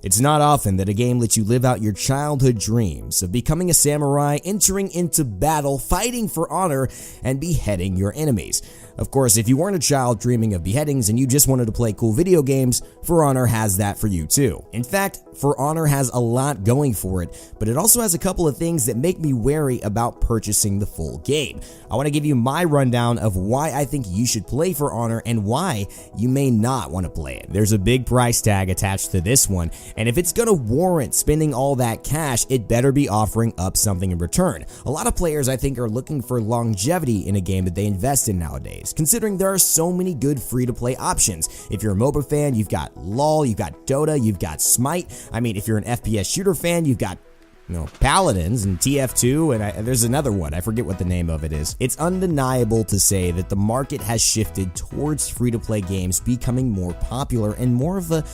It's not often that a game lets you live out your childhood dreams of becoming a samurai, entering into battle, fighting for honor, and beheading your enemies. Of course, if you weren't a child dreaming of beheadings and you just wanted to play cool video games, For Honor has that for you too. In fact, For Honor has a lot going for it, but it also has a couple of things that make me wary about purchasing the full game. I want to give you my rundown of why I think you should play For Honor and why you may not want to play it. There's a big price tag attached to this one, and if it's going to warrant spending all that cash, it better be offering up something in return. A lot of players, I think, are looking for longevity in a game that they invest in nowadays, considering there are so many good free-to-play options. If you're a MOBA fan, you've got LoL, you've got Dota, you've got Smite. I mean, if you're an FPS shooter fan, you've got Paladins and TF2, and there's another one. I forget what the name of it is. It's undeniable to say that the market has shifted towards free-to-play games becoming more popular and more of a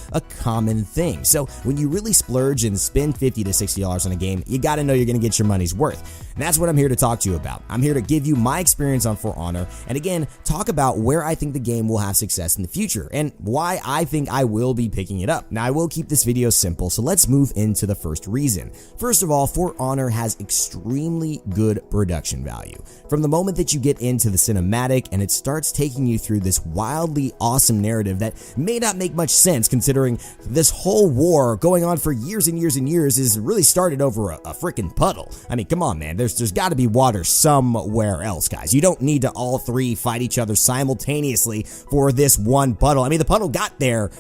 common thing. So when you really splurge and spend $50 to $60 on a game, you gotta know you're gonna get your money's worth. And that's what I'm here to talk to you about. I'm here to give you my experience on For Honor, and again, talk about where I think the game will have success in the future, and why I think I will be picking it up. Now, I will keep this video simple, so let's move into the first reason. First of all, For Honor has extremely good production value. From the moment that you get into the cinematic and it starts taking you through this wildly awesome narrative that may not make much sense considering this whole war going on for years and years and years is really started over a freaking puddle. I mean, come on, man, there's got to be water somewhere else, guys. You don't need to all three fight each other simultaneously for this one puddle. I mean, the puddle got there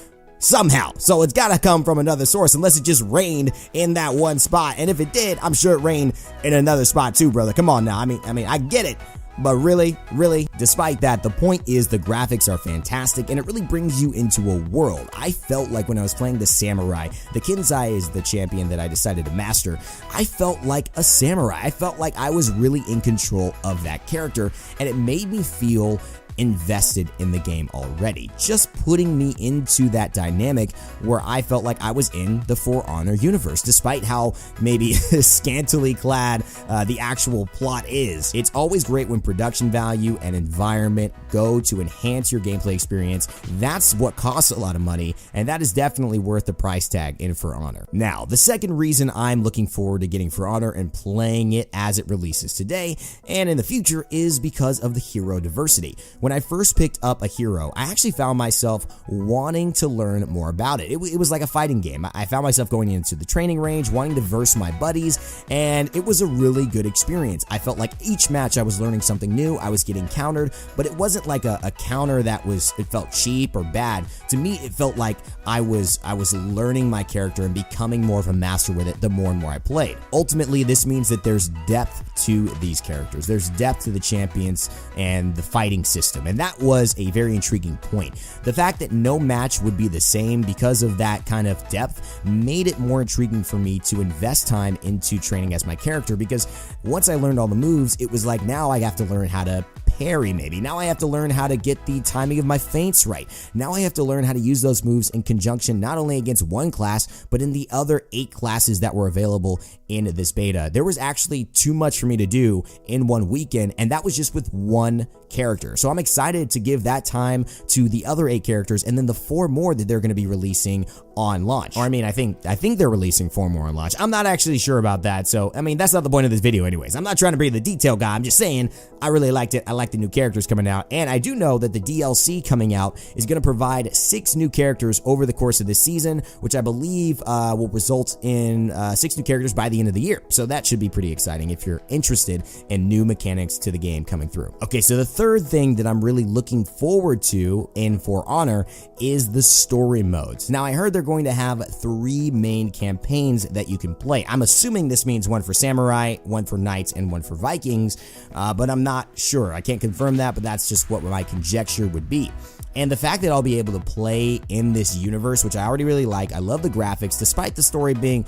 somehow, so it's gotta come from another source, unless it just rained in that one spot. And if it did, I'm sure it rained in another spot too, brother. Come on now. I mean, I get it, but really, despite that, the point is the graphics are fantastic and it really brings you into a world. I felt like when I was playing the samurai, the Kenzai is the champion that I decided to master, I felt like a samurai. I felt like I was really in control of that character, and it made me feel invested in the game already, just putting me into that dynamic where I felt like I was in the For Honor universe, despite how maybe scantily clad the actual plot is. It's always great when production value and environment go to enhance your gameplay experience. That's what costs a lot of money, and that is definitely worth the price tag in For Honor. Now, the second reason I'm looking forward to getting For Honor and playing it as it releases today and in the future is because of the hero diversity. When I first picked up a hero, I actually found myself wanting to learn more about it. It was like a fighting game. I found myself going into the training range, wanting to verse my buddies, and it was a really good experience. I felt like each match I was learning something new, I was getting countered, but it wasn't like a counter that it felt cheap or bad. To me, it felt like I was learning my character and becoming more of a master with it the more and more I played. Ultimately, this means that there's depth to these characters. There's depth to the champions and the fighting system, and that was a very intriguing point. The fact that no match would be the same because of that kind of depth made it more intriguing for me to invest time into training as my character, because once I learned all the moves, it was like now I have to learn how to parry maybe. Now I have to learn how to get the timing of my feints right. Now I have to learn how to use those moves in conjunction not only against one class, but in the other 8 classes that were available in this beta. There was actually too much for me to do in one weekend, and that was just with one character. So I'm excited to give that time to the other 8 characters and then the 4 more that they're going to be releasing on launch. Or I mean, I think they're releasing 4 more on launch. I'm not actually sure about that. So, I mean, that's not the point of this video anyways. I'm not trying to be the detail guy. I'm just saying I really liked it. I like the new characters coming out, and I do know that the DLC coming out is going to provide 6 new characters over the course of this season, which I believe will result in 6 new characters by the end of the year. So that should be pretty exciting if you're interested in new mechanics to the game coming through. Okay, so the third thing that I'm really looking forward to in For Honor is the story modes. Now, I heard they're going to have 3 main campaigns that you can play. I'm assuming this means one for Samurai, one for Knights, and one for Vikings, but I'm not sure. I can't confirm that, but that's just what my conjecture would be. And the fact that I'll be able to play in this universe, which I already really like, I love the graphics, despite the story being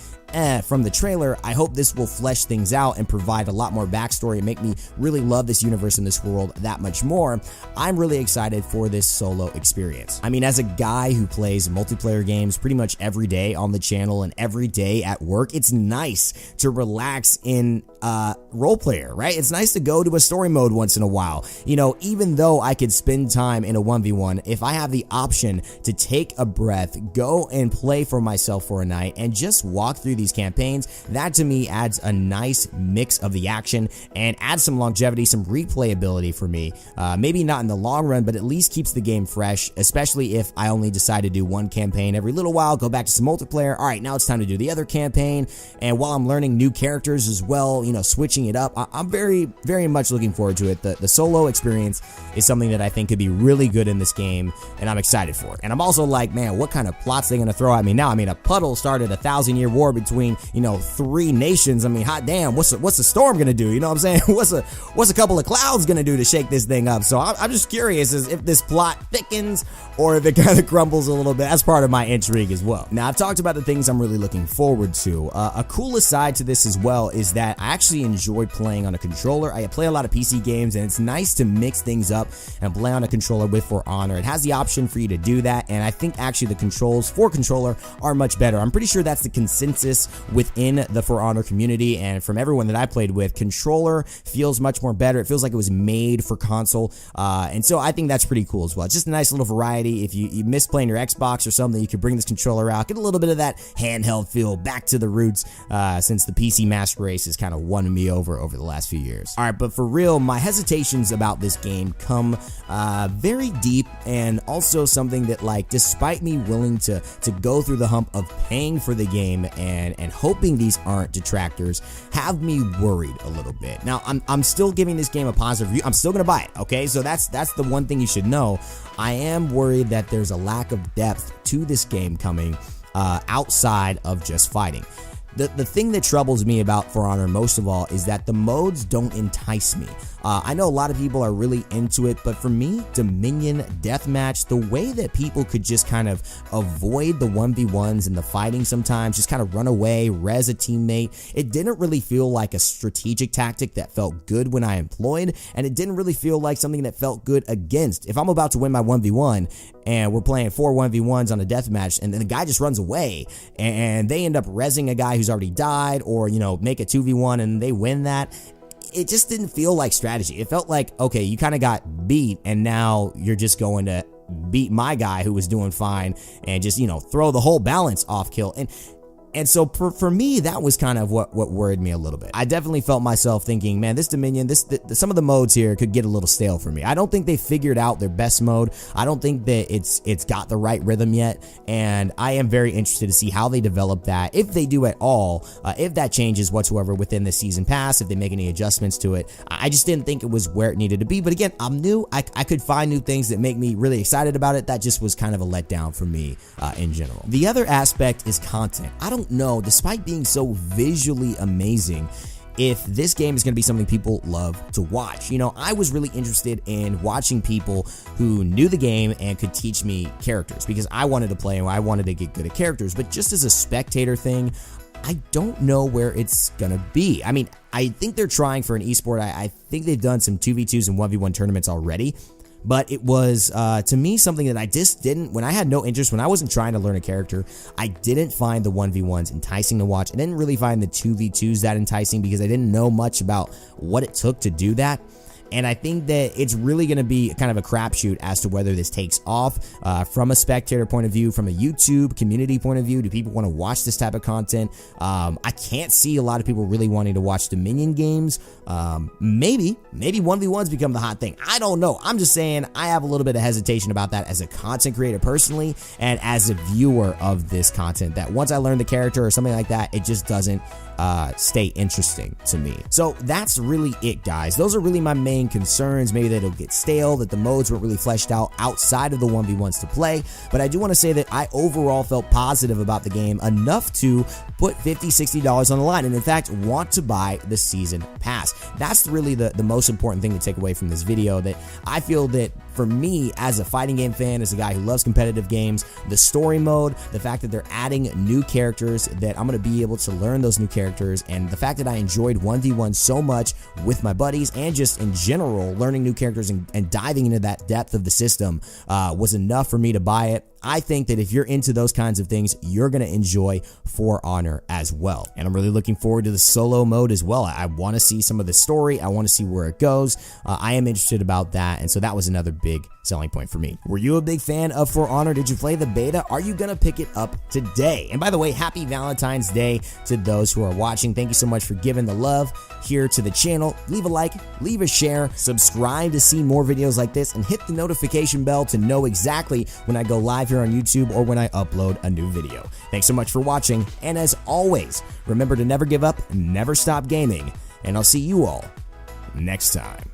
from the trailer, I hope this will flesh things out and provide a lot more backstory and make me really love this universe and this world that much more. I'm really excited for this solo experience. I mean, as a guy who plays multiplayer games pretty much every day on the channel and every day at work, it's nice to relax in role player, right? It's nice to go to a story mode once in a while. You know, even though I could spend time in a 1v1, if I have the option to take a breath, go and play for myself for a night and just walk through these campaigns, that to me adds a nice mix of the action and adds some longevity, some replayability for me. Maybe not in the long run, but at least keeps the game fresh, especially if I only decide to do one campaign every little while, go back to some multiplayer. All right, now it's time to do the other campaign. And while I'm learning new characters as well, you know, switching it up, I'm very, very much looking forward to it. The solo experience is something that I think could be really good in this game, and I'm excited for it. And I'm also like, man, what kind of plots they gonna throw at me now? I mean, a puddle started a 1,000-year war between, you know, 3 nations. I mean, hot damn, what's the storm gonna do? You know what I'm saying? What's a couple of clouds gonna do to shake this thing up? So I'm just curious as if this plot thickens or if it kind of crumbles a little bit. That's part of my intrigue as well. Now, I've talked about the things I'm really looking forward to. A cool aside to this as well is that I actually enjoy playing on a controller. I play a lot of PC games, and it's nice to mix things up and play on a controller with For Honor. It has the option for you to do that, and I think actually the controls for controller are much better. I'm pretty sure that's the consensus within the For Honor community, and from everyone that I played with, controller feels much more better. It feels like it was made for console, and so I think that's pretty cool as well. It's just a nice little variety. If you miss playing your Xbox or something, you could bring this controller out, get a little bit of that handheld feel, back to the roots, since the PC Master Race has kind of won me over the last few years. All right, but for real, my hesitations about this game come very deep, and also something that, like, despite me willing to go through the hump of paying for the game and hoping these aren't detractors, have me worried a little bit. Now, I'm still giving this game a positive review. I'm still gonna buy it, okay? So that's the one thing you should know. I am worried that there's a lack of depth to this game coming outside of just fighting. The thing that troubles me about For Honor most of all is that the modes don't entice me. I know a lot of people are really into it, but for me, Dominion Deathmatch, the way that people could just kind of avoid the 1v1s and the fighting sometimes, just kind of run away, res a teammate, it didn't really feel like a strategic tactic that felt good when I employed, and it didn't really feel like something that felt good against. If I'm about to win my 1v1 and we're playing 4 1v1s on a deathmatch and then the guy just runs away and they end up resing a guy who's already died, or, you know, make a 2v1 and they win that, it just didn't feel like strategy. It felt like, okay, you kind of got beat and now you're just going to beat my guy who was doing fine and just, you know, throw the whole balance off kill. And so for me, that was kind of what worried me a little bit. I definitely felt myself thinking, man, this Dominion, some of the modes here could get a little stale for me. I don't think they figured out their best mode. I don't think that it's got the right rhythm yet, and I am very interested to see how they develop that, if they do at all, if that changes whatsoever within the season pass, if they make any adjustments to it. I just didn't think it was where it needed to be, but again, I'm new. I could find new things that make me really excited about it. That just was kind of a letdown for me in general. The other aspect is content. I don't know, despite being so visually amazing, if this game is going to be something people love to watch. You know, I was really interested in watching people who knew the game and could teach me characters, because I wanted to play and I wanted to get good at characters, but just as a spectator thing, I don't know where it's gonna be. I mean, I think they're trying for an esport. I think they've done some 2v2s and 1v1 tournaments already, but it was, to me, something that I just didn't, when I had no interest, when I wasn't trying to learn a character, I didn't find the 1v1s enticing to watch. I didn't really find the 2v2s that enticing because I didn't know much about what it took to do that. And I think that it's really going to be kind of a crapshoot as to whether this takes off from a spectator point of view, from a YouTube community point of view. Do people want to watch this type of content? I can't see a lot of people really wanting to watch Dominion games. Maybe 1v1s become the hot thing. I don't know. I'm just saying I have a little bit of hesitation about that as a content creator personally, and as a viewer of this content, that once I learn the character or something like that, it just doesn't stay interesting to me. So that's really it, guys. Those are really my main concerns. Maybe that it'll get stale, that the modes weren't really fleshed out outside of the 1v1s to play, but I do want to say that I overall felt positive about the game enough to put $50-$60 on the line, and in fact want to buy the season pass. That's really the most important thing to take away from this video, that I feel that for me, as a fighting game fan, as a guy who loves competitive games, the story mode, the fact that they're adding new characters, that I'm going to be able to learn those new characters, and the fact that I enjoyed 1v1 so much with my buddies and just in general learning new characters and diving into that depth of the system was enough for me to buy it. I think that if you're into those kinds of things, you're going to enjoy For Honor as well. And I'm really looking forward to the solo mode as well. I want to see some of the story. I want to see where it goes. I am interested about that. And so that was another big selling point for me. Were you a big fan of For Honor? Did you play the beta? Are you going to pick it up today? And by the way, happy Valentine's Day to those who are watching. Thank you so much for giving the love here to the channel. Leave a like, leave a share, subscribe to see more videos like this, and hit the notification bell to know exactly when I go live here on YouTube or when I upload a new video. Thanks so much for watching, and as always, remember to never give up, never stop gaming, and I'll see you all next time.